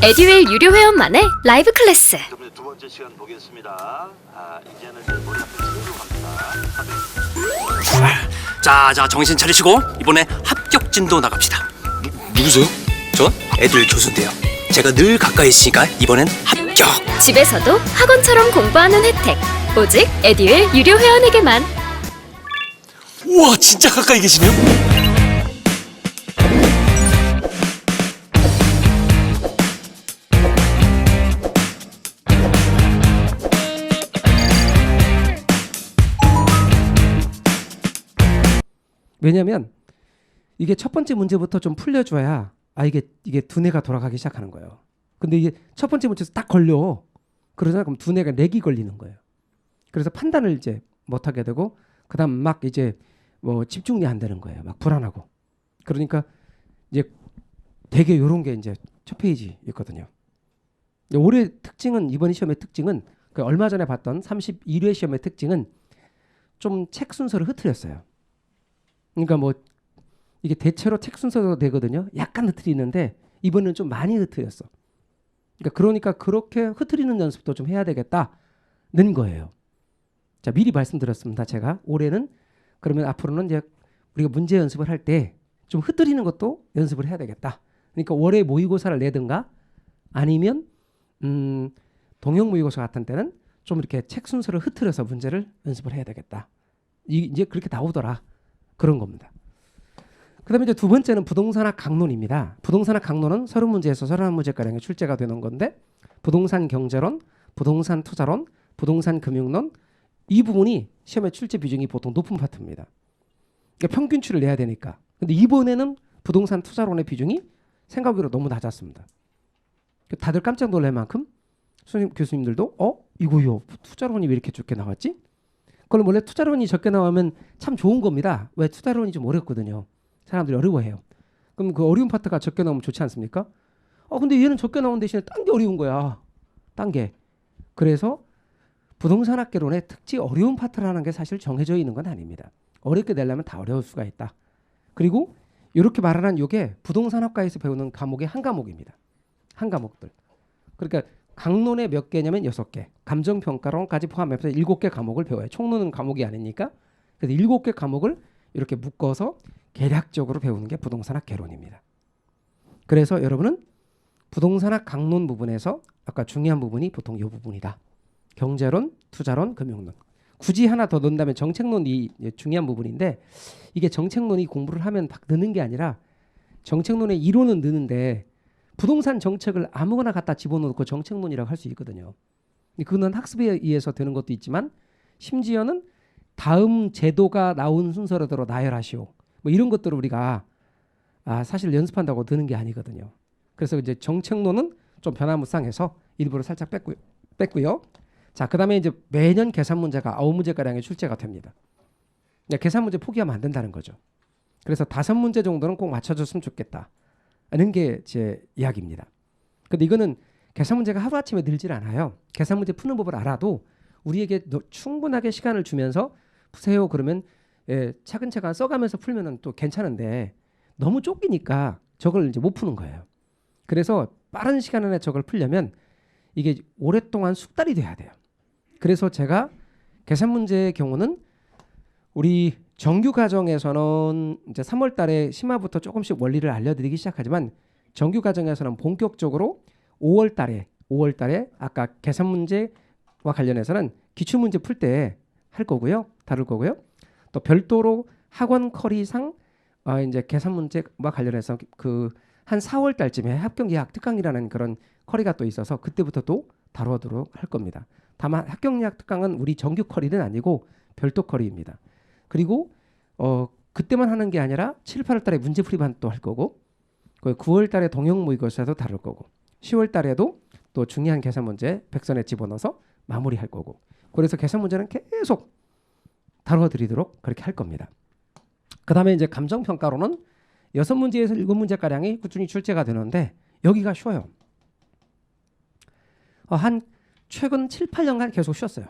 에듀윌 유료 회원만의 라이브 클래스. 그럼 두 번째 시간 보겠습니다. 이제는 이제 머리 앞에 친구 갑니다. 자, 정신 차리시고 이번에 합격진도 나갑시다. 누구세요? 전 애들 교수인데요. 제가 늘 가까이 있으니까 이번엔 합격. 집에서도 학원처럼 공부하는 혜택. 오직 에듀윌 유료 회원에게만. 우와, 진짜 가까이 계시네요? 왜냐면 이게 첫 번째 문제부터 좀 풀려줘야 이게 두뇌가 돌아가기 시작하는 거예요. 근데 이게 첫 번째 문제에서 딱 걸려. 그러잖아. 그럼 두뇌가 렉이 걸리는 거예요. 그래서 판단을 이제 못하게 되고 그다음 막 이제 뭐 집중이 안 되는 거예요. 막 불안하고. 그러니까 이제 되게 요런 게 이제 첫 페이지 있거든요. 올해 특징은 이번 시험의 특징은 그 얼마 전에 봤던 31회 시험의 특징은 좀 책 순서를 흐트렸어요. 그러니까 뭐 이게 대체로 책 순서도 되거든요. 약간 흐트리는데 이번에는 좀 많이 흐트렸어. 그러니까 그렇게 흐트리는 연습도 좀 해야 되겠다는 거예요. 자, 미리 말씀드렸습니다. 제가 올해는 그러면 앞으로는 이제 우리가 문제 연습을 할 때 좀 흐트리는 것도 연습을 해야 되겠다. 그러니까 월에 모의고사를 내든가 아니면 동형 모의고사 같은 때는 좀 이렇게 책 순서를 흐트려서 문제를 연습을 해야 되겠다. 이제 그렇게 나오더라. 그런 겁니다. 그 다음에 이제 두 번째는 부동산학 강론입니다. 부동산학 강론은 30문제에서 31문제가량의 출제가 되는 건데 부동산 경제론, 부동산 투자론, 부동산 금융론 이 부분이 시험의 출제 비중이 보통 높은 파트입니다. 그러니까 평균치를 내야 되니까. 근데 이번에는 부동산 투자론의 비중이 생각외로 너무 낮았습니다. 다들 깜짝 놀랄 만큼 선생님 교수님들도 이거요 투자론이 왜 이렇게 적게 나왔지? 그럼 원래 투자론이 적게 나오면 참 좋은 겁니다. 왜 투자론이 좀 어렵거든요. 사람들이 어려워해요. 그럼 그 어려운 파트가 적게 나오면 좋지 않습니까? 근데 얘는 적게 나온 대신에 딴 게 어려운 거야. 딴 게. 그래서 부동산학개론의 특히 어려운 파트라는 게 사실 정해져 있는 건 아닙니다. 어렵게 내려면 다 어려울 수가 있다. 그리고 이렇게 말하는 이게 부동산학과에서 배우는 과목의 한 과목입니다. 한 과목들. 그러니까 강론의 몇 개냐면 6개. 감정평가론까지 포함해서 7개 과목을 배워요. 총론은 과목이 아니니까. 그래서 7개 과목을 이렇게 묶어서 계략적으로 배우는 게 부동산학 개론입니다. 그래서 여러분은 부동산학 강론 부분에서 아까 중요한 부분이 보통 이 부분이다. 경제론, 투자론, 금융론. 굳이 하나 더 넣는다면 정책론이 중요한 부분인데 이게 정책론이 공부를 하면 막 느는 게 아니라 정책론의 이론은 느는데 부동산 정책을 아무거나 갖다 집어넣고 정책론이라고 할 수 있거든요. 그거는 학습에 의해서 되는 것도 있지만 심지어는 다음 제도가 나온 순서대로 나열하시오. 뭐 이런 것들을 우리가 사실 연습한다고 드는 게 아니거든요. 그래서 이제 정책론은 좀 변화무쌍해서 일부러 살짝 뺐고요. 자, 그다음에 이제 매년 계산 문제가 9문제가량의 출제가 됩니다. 계산 문제 포기하면 안 된다는 거죠. 그래서 5문제 정도는 꼭 맞춰줬으면 좋겠다. 하는 게 제 이야기입니다. 근데 이거는 계산 문제가 하루아침에 늘질 않아요. 계산 문제 푸는 법을 알아도 우리에게 충분하게 시간을 주면서 푸세요. 그러면 차근차근 써가면서 풀면은 또 괜찮은데 너무 쫓기니까 저걸 이제 못 푸는 거예요. 그래서 빠른 시간 안에 저걸 풀려면 이게 오랫동안 숙달이 돼야 돼요. 그래서 제가 계산 문제의 경우는 우리 정규 과정에서는 이제 3월 달에 심화부터 조금씩 원리를 알려드리기 시작하지만 정규 과정에서는 본격적으로 5월 달에 아까 계산 문제와 관련해서는 기출 문제 풀 때 할 거고요. 다룰 거고요. 또 별도로 학원 커리상 이제 계산 문제와 관련해서 그 한 4월 달쯤에 합격 예약 특강이라는 그런 커리가 또 있어서 그때부터 또 다루도록 할 겁니다. 다만 합격 예약 특강은 우리 정규 커리는 아니고 별도 커리입니다. 그리고 그때만 하는 게 아니라 7, 8월 달에 문제풀이반 또 할 거고 9월 달에 동형 모의고사도 다룰 거고 10월 달에도 또 중요한 계산 문제 백선에 집어넣어서 마무리할 거고 그래서 계산 문제는 계속 다뤄드리도록 그렇게 할 겁니다. 그 다음에 이제 감정평가로는 6문제에서 7문제가량이 꾸준히 출제가 되는데 여기가 쉬워요. 한 최근 7, 8년간 계속 쉬었어요.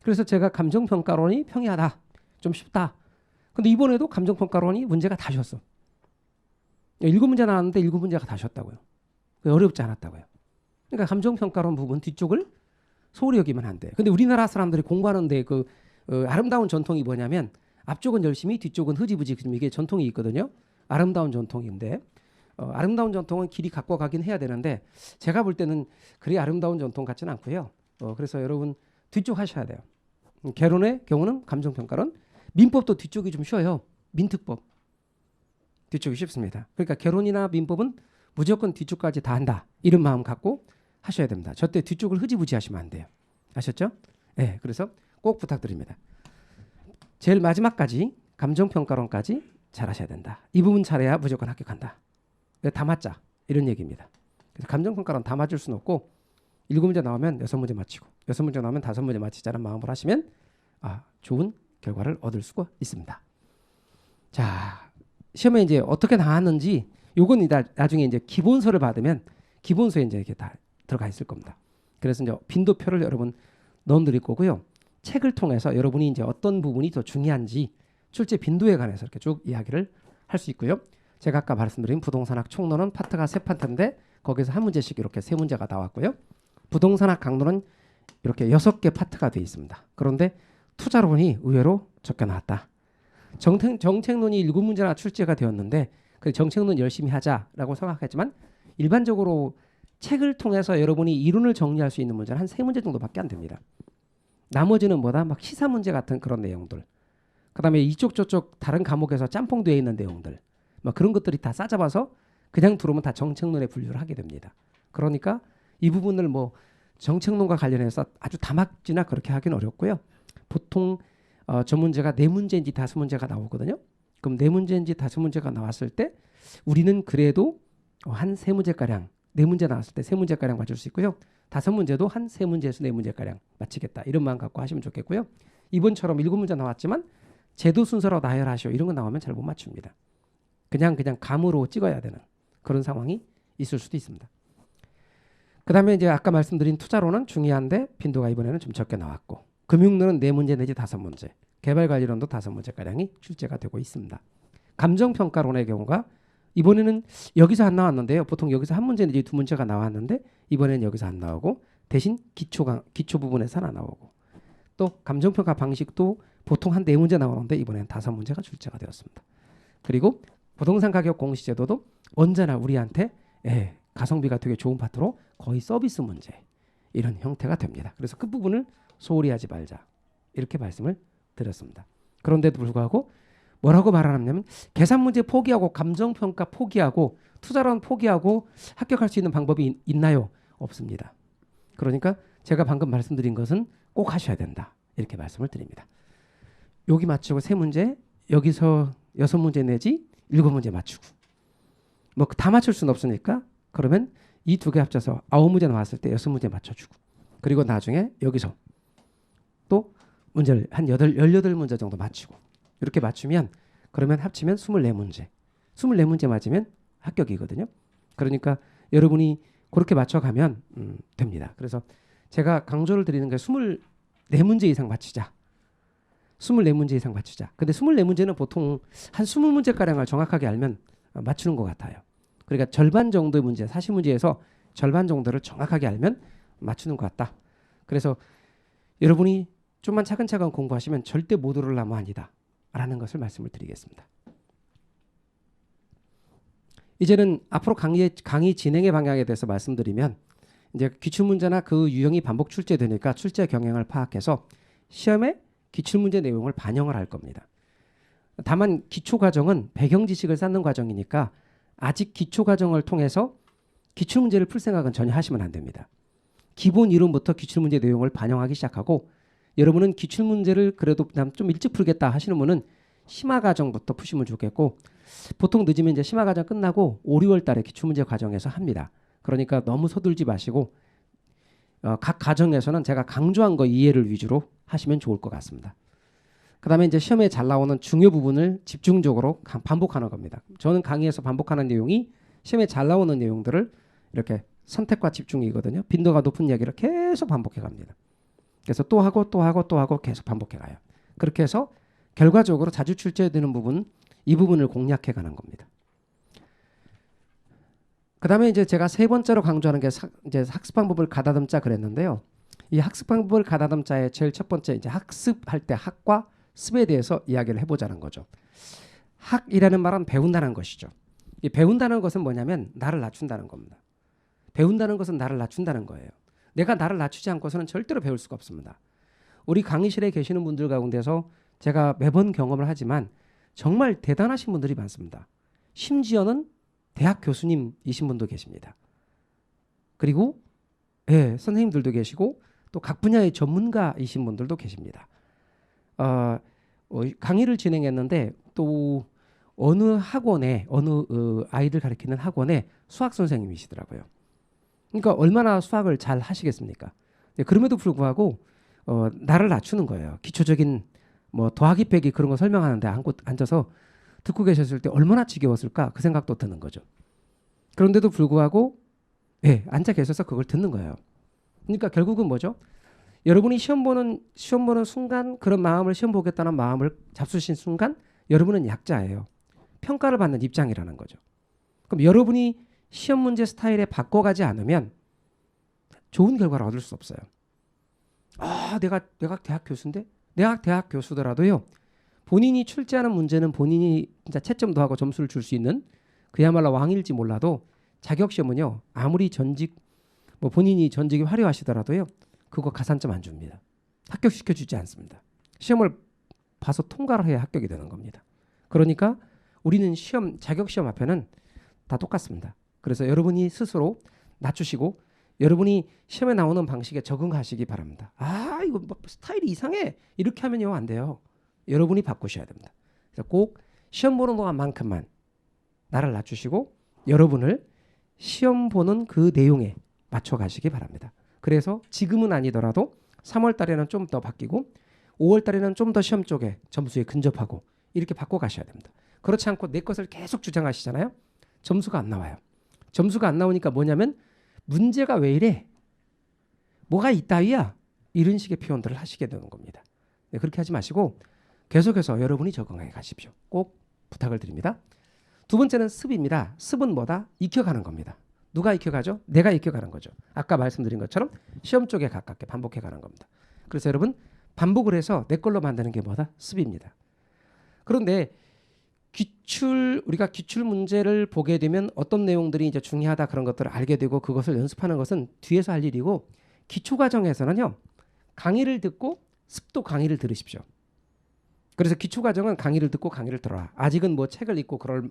그래서 제가 감정평가론이 평이하다. 좀 쉽다. 근데 이번에도 감정평가론이 문제가 다 쉬웠어. 7문제 나왔는데 7문제가 다 쉬었다고요. 어렵지 않았다고요. 그러니까 감정평가론 부분 뒤쪽을 소홀히 여기면 안 돼. 근데 우리나라 사람들이 공부하는데 아름다운 전통이 뭐냐면 앞쪽은 열심히 뒤쪽은 흐지부지 이게 전통이 있거든요. 아름다운 전통인데 아름다운 전통은 길이 갖고 가긴 해야 되는데 제가 볼 때는 그리 아름다운 전통 같지는 않고요. 그래서 여러분 뒤쪽 하셔야 돼요. 개론의 경우는 감정평가론, 민법도 뒤쪽이 좀 쉬워요. 민특법 뒤쪽이 쉽습니다. 그러니까 개론이나 민법은 무조건 뒤쪽까지 다 한다 이런 마음 갖고 하셔야 됩니다. 절대 뒤쪽을 흐지부지 하시면 안 돼요. 아셨죠? 네, 그래서 꼭 부탁드립니다. 제일 마지막까지 감정평가론까지 잘 하셔야 된다. 이 부분 잘해야 무조건 합격한다. 다 맞자 이런 얘기입니다. 그래서 감정평가론 다 맞을 수는 없고 7문제 나오면 6문제 맞히고 6문제 나오면 5문제 맞히자는 마음으로 하시면 좋은 결과를 얻을 수가 있습니다. 자, 시험에 이제 어떻게 나왔는지 요건 나중에 이제 기본서를 받으면 기본서에 이제 이렇게 다 들어가 있을 겁니다. 그래서 이제 빈도표를 여러분 넣어드릴 거고요. 책을 통해서 여러분이 이제 어떤 부분이 더 중요한지 출제 빈도에 관해서 이렇게 쭉 이야기를 할 수 있고요. 제가 아까 말씀드린 부동산학 총론은 파트가 3파트인데 거기서 한 문제씩 이렇게 3문제가 나왔고요. 부동산학 강론은 이렇게 6개 파트가 되어 있습니다. 그런데 투자론이 의외로 적게 나왔다. 정책론이 7문제나 출제가 되었는데 그 정책론 열심히 하자라고 생각했지만 일반적으로 책을 통해서 여러분이 이론을 정리할 수 있는 문제는 한 3문제 정도밖에 안 됩니다. 나머지는 뭐다? 막 시사 문제 같은 그런 내용들. 그다음에 이쪽 저쪽 다른 과목에서 짬뽕되어 있는 내용들. 막 그런 것들이 다 싸잡아서 그냥 들어오면 다 정책론에 분류를 하게 됩니다. 그러니까 이 부분을 뭐 정책론과 관련해서 아주 다막지나 그렇게 하기는 어렵고요. 보통 저 문제가 4문제인지 5문제가 나오거든요. 그럼 4문제인지 5문제가 나왔을 때 우리는 그래도 한 3문제가량 4문제 나왔을 때 3문제가량 맞출 수 있고요. 5문제도 한 3문제에서 4문제가량 맞히겠다. 이런 마음 갖고 하시면 좋겠고요. 이번처럼 7문제 나왔지만 제도 순서로 나열하시오. 이런 거 나오면 잘 못 맞춥니다. 그냥 감으로 찍어야 되는 그런 상황이 있을 수도 있습니다. 그 다음에 이제 아까 말씀드린 투자론은 중요한데 빈도가 이번에는 좀 적게 나왔고 금융론은 4문제 내지 5문제, 개발관리론도 5문제가량이 출제가 되고 있습니다. 감정평가론의 경우가 이번에는 여기서 안 나왔는데요. 보통 여기서 한 문제 내지 2문제가 나왔는데 이번에는 여기서 안 나오고 대신 기초 부분에서 하나 나오고 또 감정평가 방식도 보통 한 4문제 나오는데 이번에는 5문제가 출제가 되었습니다. 그리고 부동산 가격 공시제도도 언제나 우리한테 가성비가 되게 좋은 파트로 거의 서비스 문제 이런 형태가 됩니다. 그래서 그 부분을 소홀히 하지 말자 이렇게 말씀을 드렸습니다. 그런데도 불구하고 뭐라고 말하냐면 계산 문제 포기하고 감정평가 포기하고 투자론 포기하고 합격할 수 있는 방법이 있나요? 없습니다. 그러니까 제가 방금 말씀드린 것은 꼭 하셔야 된다 이렇게 말씀을 드립니다. 여기 맞추고 3문제 여기서 6문제 내지 7문제 맞추고 뭐 다 맞출 수는 없으니까 그러면 이 2개 합쳐서 9문제 나왔을 때 6문제 맞춰주고 그리고 나중에 여기서 또 문제를 한 18문제 정도 맞추고 이렇게 맞추면 그러면 합치면 24문제 24문제 맞으면 합격이거든요. 그러니까 여러분이 그렇게 맞춰가면 됩니다. 그래서 제가 강조를 드리는 게 24문제 이상 맞추자. 24문제 이상 맞추자. 근데 24문제는 보통 한 20문제가량을 정확하게 알면 맞추는 것 같아요. 그러니까 절반 정도의 문제, 40문제에서 절반 정도를 정확하게 알면 맞추는 것 같다. 그래서 여러분이 좀만 차근차근 공부하시면 절대 못 오를 나무 아니다. 라는 것을 말씀을 드리겠습니다. 이제는 앞으로 강의 진행의 방향에 대해서 말씀드리면 이제 기출문제나 그 유형이 반복 출제되니까 출제 경향을 파악해서 시험에 기출문제 내용을 반영을 할 겁니다. 다만 기초과정은 배경 지식을 쌓는 과정이니까 아직 기초과정을 통해서 기출문제를 풀 생각은 전혀 하시면 안 됩니다. 기본 이론부터 기출문제 내용을 반영하기 시작하고 여러분은 기출문제를 그래도 좀 일찍 풀겠다 하시는 분은 심화과정부터 푸시면 좋겠고 보통 늦으면 이제 심화과정 끝나고 5, 6월 달에 기출문제 과정에서 합니다. 그러니까 너무 서둘지 마시고 각 과정에서는 제가 강조한 거 이해를 위주로 하시면 좋을 것 같습니다. 그 다음에 이제 시험에 잘 나오는 중요 부분을 집중적으로 반복하는 겁니다. 저는 강의에서 반복하는 내용이 시험에 잘 나오는 내용들을 이렇게 선택과 집중이거든요. 빈도가 높은 이야기를 계속 반복해 갑니다. 그래서 또 하고 또 하고 또 하고 계속 반복해 가요. 그렇게 해서 결과적으로 자주 출제되는 부분 이 부분을 공략해 가는 겁니다. 그다음에 이제 제가 세 번째로 강조하는 게 이제 학습 방법을 가다듬자 그랬는데요. 이 학습 방법을 가다듬자의 제일 첫 번째 이제 학습할 때 학과 습에 대해서 이야기를 해보자는 거죠. 학이라는 말은 배운다는 것이죠. 이 배운다는 것은 뭐냐면 나를 낮춘다는 겁니다. 배운다는 것은 나를 낮춘다는 거예요. 내가 나를 낮추지 않고서는 절대로 배울 수가 없습니다. 우리 강의실에 계시는 분들 가운데서 제가 매번 경험을 하지만 정말 대단하신 분들이 많습니다. 심지어는 대학 교수님이신 분도 계십니다. 그리고 선생님들도 계시고 또 각 분야의 전문가이신 분들도 계십니다. 강의를 진행했는데 또 어느 학원에 아이들 가르치는 학원에 수학 선생님이시더라고요. 그러니까 얼마나 수학을 잘 하시겠습니까? 그럼에도 불구하고 나를 낮추는 거예요. 기초적인 뭐 더하기 빼기 그런 거 설명하는데 앉아서 듣고 계셨을 때 얼마나 지겨웠을까 그 생각도 드는 거죠. 그런데도 불구하고 앉아 계셔서 그걸 듣는 거예요. 그러니까 결국은 뭐죠? 여러분이 시험 보는 순간 그런 마음을 시험 보겠다는 마음을 잡수신 순간 여러분은 약자예요. 평가를 받는 입장이라는 거죠. 그럼 여러분이 시험 문제 스타일에 바꿔가지 않으면 좋은 결과를 얻을 수 없어요. 내가 대학 교수인데? 내가 대학 교수더라도요. 본인이 출제하는 문제는 본인이 진짜 채점도 하고 점수를 줄 수 있는 그야말로 왕일지 몰라도 자격시험은요. 아무리 본인이 전직이 화려하시더라도요. 그거 가산점 안 줍니다. 합격시켜주지 않습니다. 시험을 봐서 통과를 해야 합격이 되는 겁니다. 그러니까 우리는 자격시험 앞에는 다 똑같습니다. 그래서 여러분이 스스로 낮추시고 여러분이 시험에 나오는 방식에 적응하시기 바랍니다. 이거 스타일이 이상해. 이렇게 하면요 안 돼요. 여러분이 바꾸셔야 됩니다. 그래서 꼭 시험 보는 동안만큼만 나를 낮추시고 여러분을 시험 보는 그 내용에 맞춰 가시기 바랍니다. 그래서 지금은 아니더라도 3월 달에는 좀 더 바뀌고 5월 달에는 좀 더 시험 쪽에 점수에 근접하고 이렇게 바꿔 가셔야 됩니다. 그렇지 않고 내 것을 계속 주장하시잖아요. 점수가 안 나와요. 점수가 안 나오니까 뭐냐면 문제가 왜 이래? 뭐가 이따위야? 이런 식의 표현들을 하시게 되는 겁니다. 그렇게 하지 마시고 계속해서 여러분이 적응해 가십시오. 꼭 부탁을 드립니다. 두 번째는 습입니다. 습은 뭐다? 익혀가는 겁니다. 누가 익혀가죠? 내가 익혀가는 거죠. 아까 말씀드린 것처럼 시험 쪽에 가깝게 반복해가는 겁니다. 그래서 여러분 반복을 해서 내 걸로 만드는 게 뭐다? 습입니다. 그런데 우리가 기출 문제를 보게 되면 어떤 내용들이 이제 중요하다 그런 것들을 알게 되고 그것을 연습하는 것은 뒤에서 할 일이고 기초 과정에서는요. 강의를 듣고 습도 강의를 들으십시오. 그래서 기초 과정은 강의를 듣고 강의를 들어라. 아직은 뭐 책을 읽고 그걸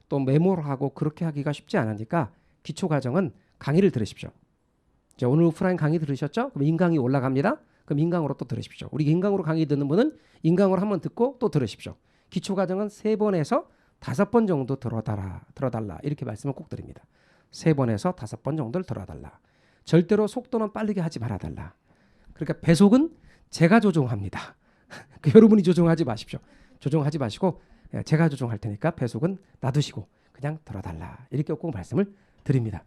또 메모를 하고 그렇게 하기가 쉽지 않으니까 기초 과정은 강의를 들으십시오. 자, 오늘 오프라인 강의 들으셨죠? 그럼 인강이 올라갑니다. 그럼 인강으로 또 들으십시오. 우리 인강으로 강의 듣는 분은 인강으로 한번 듣고 또 들으십시오. 기초 과정은 3번에서 5번 정도 들어달라 이렇게 말씀을 꼭 드립니다. 3번에서 5번 정도를 들어달라. 절대로 속도는 빠르게 하지 말아달라. 그러니까 배속은 제가 조종합니다. 여러분이 조종하지 마십시오. 조종하지 마시고 제가 조종할 테니까 배속은 놔두시고 그냥 들어달라 이렇게 꼭 말씀을 드립니다.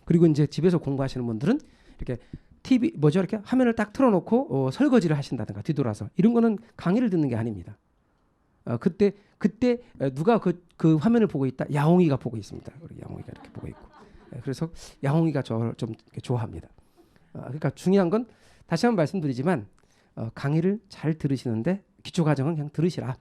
그리고 이제 집에서 공부하시는 분들은 이렇게 이렇게 화면을 딱 틀어놓고 설거지를 하신다든가 뒤돌아서 이런 거는 강의를 듣는 게 아닙니다. 그때 누가 그 화면을 보고 있다? 야옹이가 보고 있습니다. 우리 야옹이가 이렇게 보고 있고. 그래서 야옹이가 저 좀 좋아합니다. 그러니까 중요한 건 다시 한번 말씀드리지만 강의를 잘 들으시는데 기초 과정은 그냥 들으시라.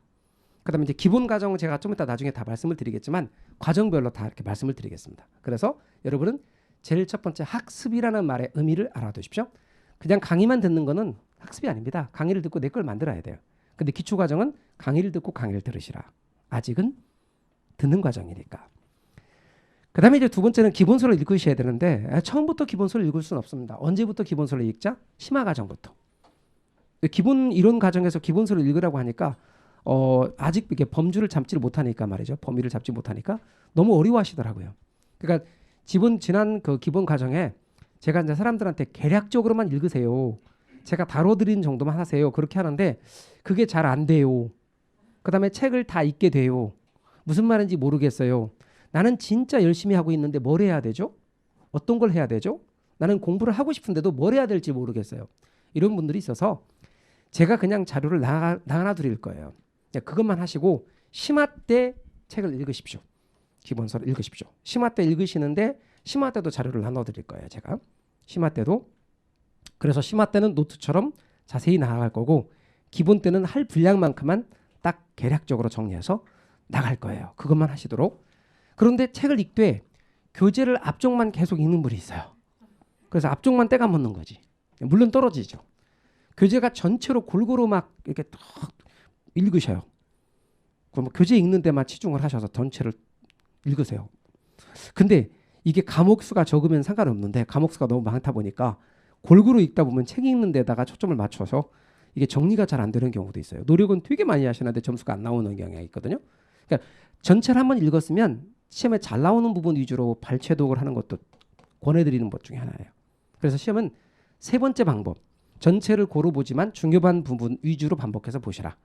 그다음에 이제 기본 과정은 제가 좀 이따 나중에 다 말씀을 드리겠지만 과정별로 다 이렇게 말씀을 드리겠습니다. 그래서 여러분은 제일 첫 번째 학습이라는 말의 의미를 알아두십시오. 그냥 강의만 듣는 거는 학습이 아닙니다. 강의를 듣고 내 걸 만들어야 돼요. 근데 기초 과정은 강의를 듣고 강의를 들으시라. 아직은 듣는 과정이니까. 그다음에 이제 두 번째는 기본서를 읽으셔야 되는데 처음부터 기본서를 읽을 수는 없습니다. 언제부터 기본서를 읽자? 심화 과정부터. 기본 이론 과정에서 기본서를 읽으라고 하니까 아직 이게 범위를 잡지 못하니까 너무 어려워하시더라고요. 그러니까 지난 그 기본 과정에 제가 이제 사람들한테 개략적으로만 읽으세요. 제가 다뤄드린 정도만 하세요. 그렇게 하는데 그게 잘 안 돼요. 그다음에 책을 다 읽게 돼요. 무슨 말인지 모르겠어요. 나는 진짜 열심히 하고 있는데 뭘 해야 되죠? 어떤 걸 해야 되죠? 나는 공부를 하고 싶은데도 뭘 해야 될지 모르겠어요. 이런 분들이 있어서 제가 그냥 자료를 나눠 드릴 거예요. 그것만 하시고 심화 때 책을 읽으십시오. 기본서를 읽으십시오. 심화 때 읽으시는데 심화 때도 자료를 나눠 드릴 거예요. 제가 심화 때도. 그래서 심화 때는 노트처럼 자세히 나갈 거고 기본 때는 할 분량만큼만 딱 계략적으로 정리해서 나갈 거예요. 그것만 하시도록. 그런데 책을 읽되 교재를 앞쪽만 계속 읽는 분이 있어요. 그래서 앞쪽만 떼가 묻는 거지. 물론 떨어지죠. 교재가 전체로 골고루 막 이렇게 탁 읽으셔요. 그럼 교재 읽는 데만 치중을 하셔서 전체를 읽으세요. 근데 이게 과목 수가 적으면 상관없는데 과목 수가 너무 많다 보니까 골고루 읽다 보면 책 읽는 데다가 초점을 맞춰서 이게 정리가 잘 안 되는 경우도 있어요. 노력은 되게 많이 하시는데 점수가 안 나오는 경향이 있거든요. 그러니까 전체를 한번 읽었으면 시험에 잘 나오는 부분 위주로 발췌독을 하는 것도 권해드리는 것 중에 하나예요. 그래서 시험은 세 번째 방법. 전체를 고루 보지만 중요한 부분 위주로 반복해서 보시라.